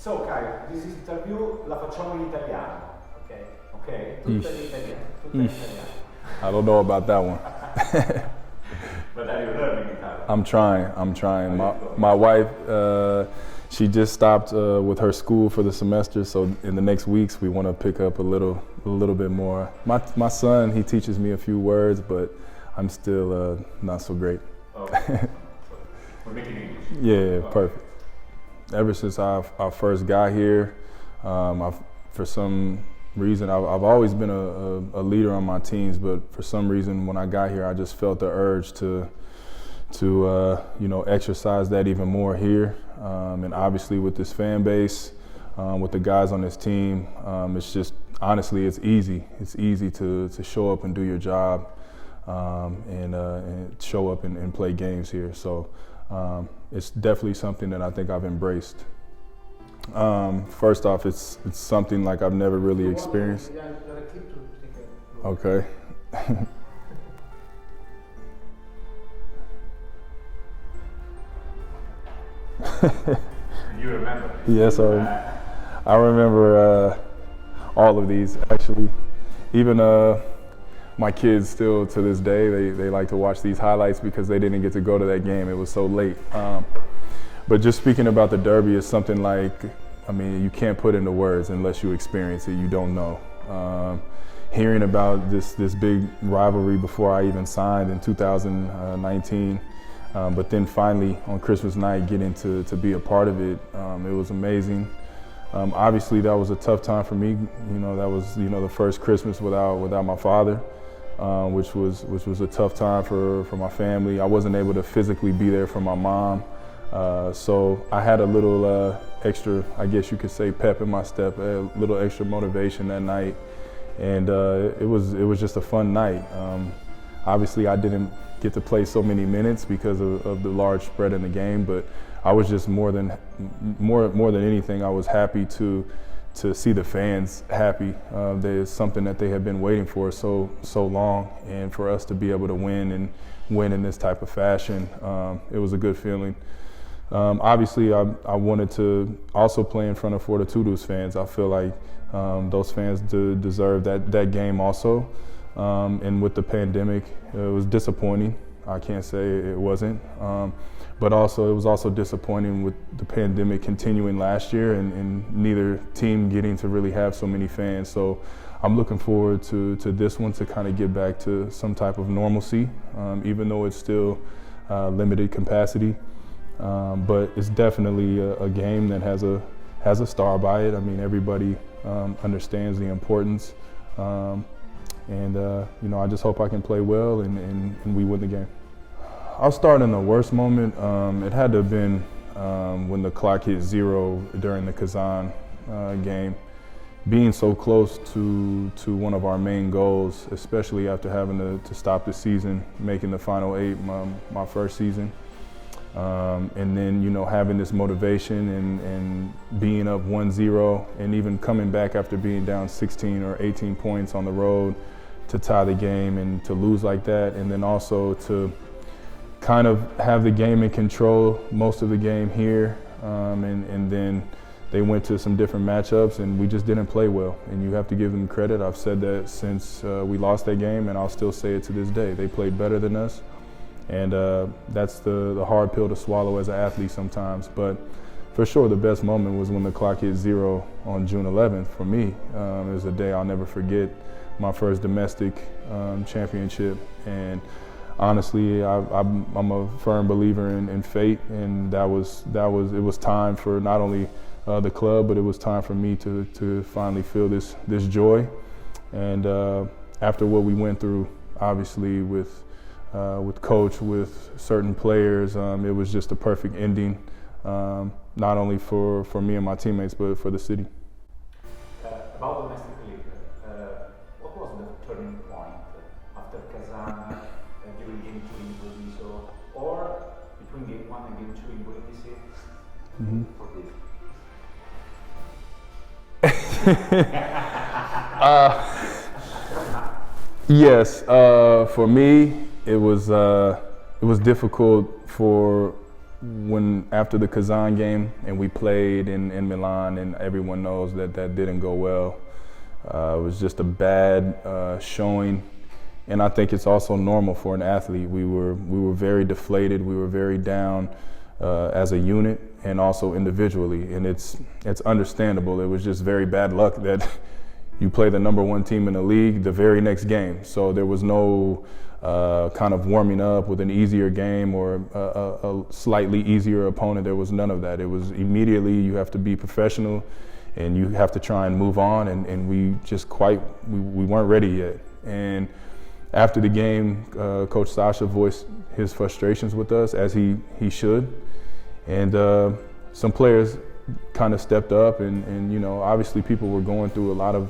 So Kai, this interview la facciamo in italiano, ok? Tutta in italiano. I don't know about that one. But are you learning Italian? I'm trying. My wife, she just stopped with her school for the semester, so in the next weeks we want to pick up a little bit more. My son, he teaches me a few words, but I'm still not so great. Oh, we're making English. Yeah, perfect. Ever since I first got here, for some reason, I've always been a leader on my teams, but for some reason, when I got here, I just felt the urge to exercise that even more here. And obviously, with this fan base, with the guys on this team, it's just honestly, it's easy. It's easy to show up and do your job, and show up and play games here. So. It's definitely something that I think I've embraced. First off, it's something like I've never really experienced. Okay. You remember? Yes, I remember all of these actually. Even my kids still to this day, they like to watch these highlights because they didn't get to go to that game. It was so late. But just speaking about the Derby is something like, I mean, you can't put into words unless you experience it. You don't know. Hearing about this big rivalry before I even signed in 2019, but then finally on Christmas night getting to be a part of it, it was amazing. Obviously that was a tough time for me. You know, that was the first Christmas without my father. Which was a tough time for my family. I wasn't able to physically be there for my mom, so I had a little extra, I guess you could say, pep in my step, a little extra motivation that night, and it was just a fun night. Obviously, I didn't get to play so many minutes because of the large spread in the game, but I was just more than anything, I was happy to see the fans happy. There's something that they have been waiting for so long, and for us to be able to win in this type of fashion, it was a good feeling. Obviously, I wanted to also play in front of Fortitudo's fans. I feel like those fans deserve that game also. And with the pandemic, it was disappointing. I can't say it wasn't. But also, it was also disappointing with the pandemic continuing last year and neither team getting to really have so many fans. So I'm looking forward to this one to kind of get back to some type of normalcy, even though it's still limited capacity. But it's definitely a game that has a star by it. I mean, everybody understands the importance. I just hope I can play well and we win the game. I'll start in the worst moment. It had to have been when the clock hit 0 during the Kazan game. Being so close to one of our main goals, especially after having to stop the season, making the final 8 my first season. And then, having this motivation and being up 1-0 and even coming back after being down 16 or 18 points on the road to tie the game and to lose like that, and then also to kind of have the game in control most of the game here, and then they went to some different matchups and we just didn't play well, and you have to give them credit. I've said that since we lost that game, and I'll still say it to this day. They played better than us, and that's the hard pill to swallow as an athlete sometimes. But for sure the best moment was when the clock hit 0 on June 11th for me. It was a day I'll never forget, my first domestic championship. And honestly, I'm a firm believer in fate, and it was time for not only the club, but it was time for me to finally feel this joy. And after what we went through, obviously with coach, with certain players, it was just a perfect ending, not only for me and my teammates, but for the city. About domestic league, what was the turning point after Kazan? During game 2 in Treviso, or between game 1 and game 2 in Brindisi, for this? Yes, for me, it was difficult for after the Kazan game and we played in Milan, and everyone knows that didn't go well. It was just a bad showing, and I think it's also normal for an athlete. We were very deflated. We were very down as a unit and also individually, and it's understandable. It was just very bad luck that you play the #1 team in the league the very next game. So there was no kind of warming up with an easier game or a slightly easier opponent. There was none of that. It was immediately you have to be professional and you have to try and move on, and we just we weren't ready yet. And after the game, Coach Sasha voiced his frustrations with us, as he should. And some players kind of stepped up, and you know, obviously people were going through a lot of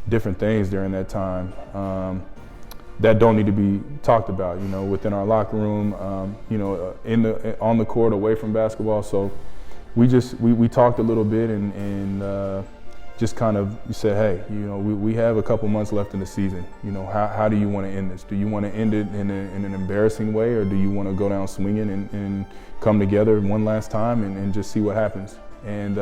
different things during that time that don't need to be talked about, you know, within our locker room, you know, on the court, away from basketball. So we talked a little bit and just kind of said, hey, you know, we have a couple months left in the season. You know, how do you want to end this? Do you want to end it in an embarrassing way, or do you want to go down swinging and come together one last time and just see what happens? And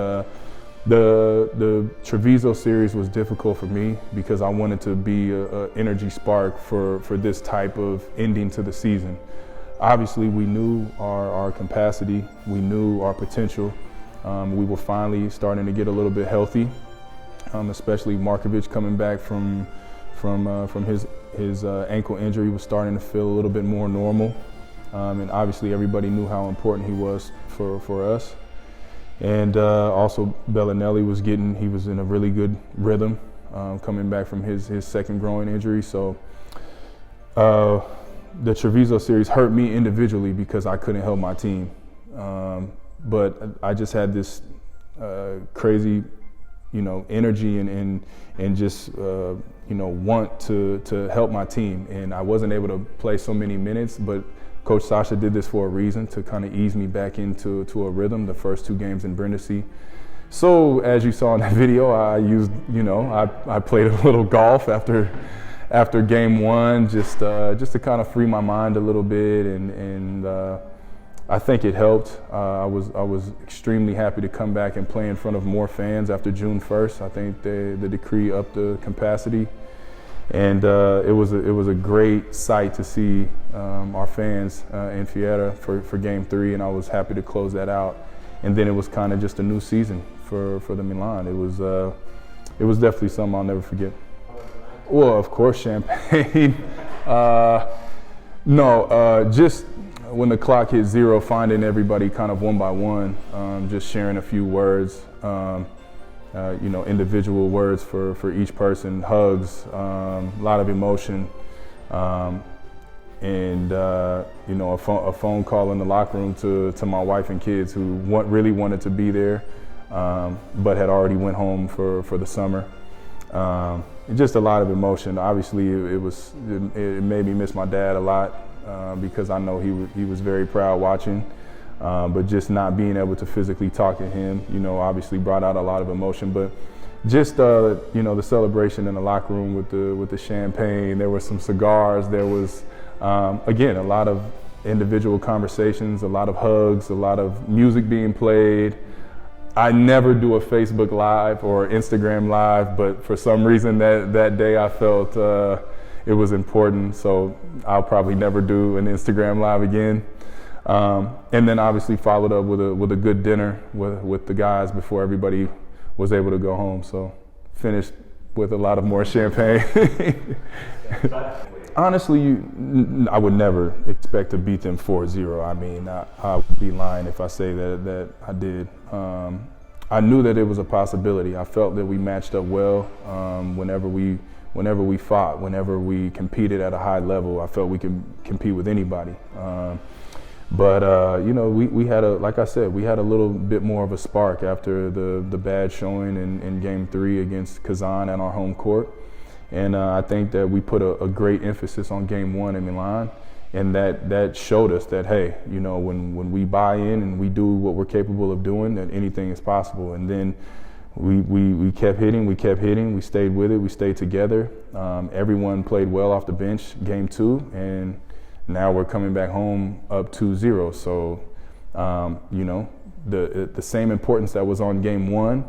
the Treviso series was difficult for me because I wanted to be an energy spark for this type of ending to the season. Obviously, we knew our capacity, we knew our potential. We were finally starting to get a little bit healthy, especially Markovic coming back from his ankle injury was starting to feel a little bit more normal. And obviously, everybody knew how important he was for us. And also Bellinelli was in a really good rhythm coming back from his second groin injury. So the Treviso series hurt me individually because I couldn't help my team. But I just had this crazy, you know, energy and just, you know, want to help my team. And I wasn't able to play so many minutes, but Coach Sasha did this for a reason, to kind of ease me back into a rhythm the first 2 games in Brindisi. So as you saw in the video, I used, you know, I played a little golf after game 1, just to kind of free my mind a little bit, and I think it helped. I was extremely happy to come back and play in front of more fans after June 1st. I think the decree upped the capacity. And it was a great sight to see our fans in Fiera for Game 3, and I was happy to close that out. And then it was kind of just a new season for the Milan. It was definitely something I'll never forget. Well, of course, champagne. No, just when the clock hit 0, finding everybody kind of one by one, just sharing a few words. You know, individual words for each person, hugs, a lot of emotion, and you know, a phone call in the locker room to my wife and kids who really wanted to be there, but had already went home for the summer. Just a lot of emotion. Obviously, it made me miss my dad a lot because I know he was very proud watching. But just not being able to physically talk to him, you know, obviously brought out a lot of emotion. But just you know, the celebration in the locker room with the champagne, there were some cigars, there was again a lot of individual conversations, a lot of hugs, a lot of music being played. I never do a Facebook Live or Instagram Live, but for some reason that day I felt it was important, so I'll probably never do an Instagram Live again. And then obviously followed up with a good dinner with the guys before everybody was able to go home. So finished with a lot of more champagne. Honestly, I would never expect to beat them 4-0. I mean, I would be lying if I say that I did. I knew that it was a possibility. I felt that we matched up well whenever we fought, whenever we competed at a high level. I felt we could compete with anybody. But you know, we had like I said, we had a little bit more of a spark after the bad showing in Game 3 against Kazan at our home court, and I think that we put a great emphasis on Game 1 in Milan, and that showed us that, hey, you know, when we buy in and we do what we're capable of doing, that anything is possible. And then we kept hitting, we stayed with it, we stayed together. Everyone played well off the bench Game 2, and now we're coming back home up 2-0. So You know, the same importance that was on game 1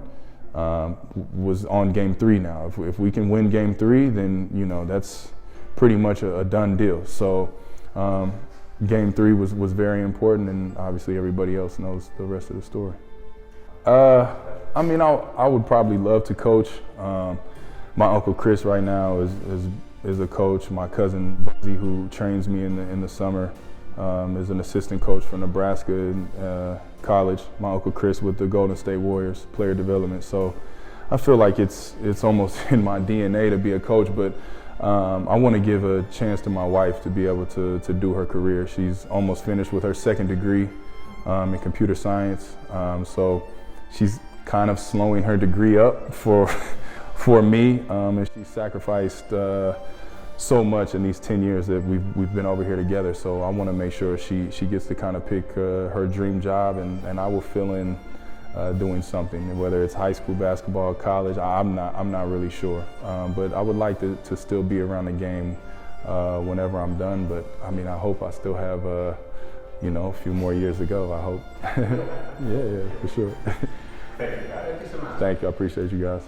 was on game 3 now. If we can win game 3, then, you know, that's pretty much a done deal. So game 3 was very important, and obviously everybody else knows the rest of the story. I mean, I would probably love to coach. My uncle Chris right now is a coach. My cousin Buzzy, who trains me in the summer, is an assistant coach for Nebraska college. My uncle Chris with the Golden State Warriors, player development. So I feel like it's almost in my DNA to be a coach, but I want to give a chance to my wife to be able to do her career. She's almost finished with her 2nd degree in computer science. So she's kind of slowing her degree up for me, and she sacrificed so much in these 10 years that we've been over here together. So I want to make sure she gets to kind of pick her dream job, and I will fill in doing something, whether it's high school basketball, college. I'm not really sure, but I would like to still be around the game whenever I'm done. But I mean, I hope I still have you know, a few more years to go. I hope. Yeah, for sure. Thank you so much. Thank you. I appreciate you guys.